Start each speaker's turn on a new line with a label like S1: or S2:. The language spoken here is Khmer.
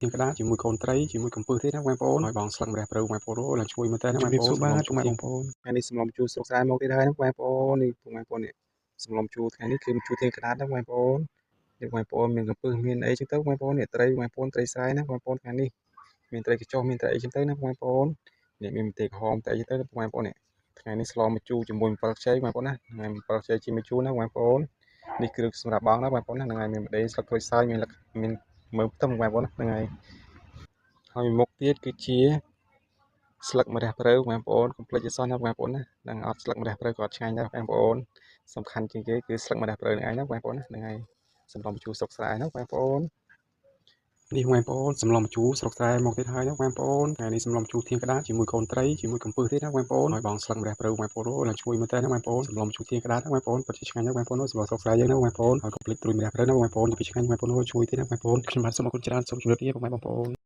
S1: ទៀងក្តារជាមួយកូនត្រីជាមួយកំពឹសទេណាបងប្អូនហើយបងស្លឹកម្រះព្រៅបងប្អូនឡើងជួយមែនតើណាបងប្អូនសម្លម្ជូរទៀងបងប្អូនថ្ងៃនេះសម្លម្ជូរស្រុកស្រែមកទៀតហើយណាបងប្អូននេះបងប្អូននេះសម្លម្ជូរថ្ងៃនេះគឺម្ជូរទៀងក្តារណាបងប្អូននេះបងប្អូនមានកំពឹសមានអីចឹងទៅបងប្អូននេះត្រីបងប្អូនត្រីស្រែណាបងប្អូនថ្ងៃនេះមានត្រីកញ្ចុះមានត្រីអីចឹងទៅណាបងប្អូននេះមានម្ទេសក្រហមតែអីចឹងទៅបងប្អូននេះថ្ងៃនេះស្លម្ជូរជាមួយអំបិលខ្ចីបងប្អូនណាថ្ងៃអំបិលខ្ចីជាម្ជូរណាបងប្អូននេះគ្រឿងសម្រាប់បងណាបងប្អូនណាហ្នឹងហើយមានម្ទេសស្លឹកក្រូចសើចមានមើមខ្ទឹមបងប្អូនណាហ្នឹងហើយហើយមុខទៀតគឺជាស្លឹកម្រះព្រៅបងប្អូនកុំភ្លេចឲ្យសោះណាបងប្អូនណានឹងអត់ស្លឹកម្រះព្រៅក៏អត់ឆ្ងាញ់ដែរបងប្អូនសំខាន់ជាងគេគឺស្លឹកម្រះព្រៅនេះឯងណាបងប្អូនណាហ្នឹងហើយសម្លម្ជូរស្រុកស្រែណាបងប្អូននេះបងប្អូនសម្លម្ជូរស្រុកស្រែមកទៀតហើយណាបងប្អូនថ្ងៃនេះសម្លម្ជូរទៀងក្តារជាមួយកូនត្រីជាមួយកំពឹសទេណាបងប្អូនហើយបងស្លឹកម្រះព្រៅបងប្អូនឡើងជួយមែនតើណាបងប្អូនសម្លម្ជូរទៀងក្តារណាបងប្អូនពិតជាឆ្ងាញ់ណាបងប្អូនសម្លស្រុកស្រែយើងណាបងប្អូនហើយកុំភ្លេចត្រួយម្រះព្រៅណាបងប្អូនជួយទេណាបងប្អូនខ្ញុំបាទសូមអរគុណច្រើនសូមជម្រាបលាបងប្អូន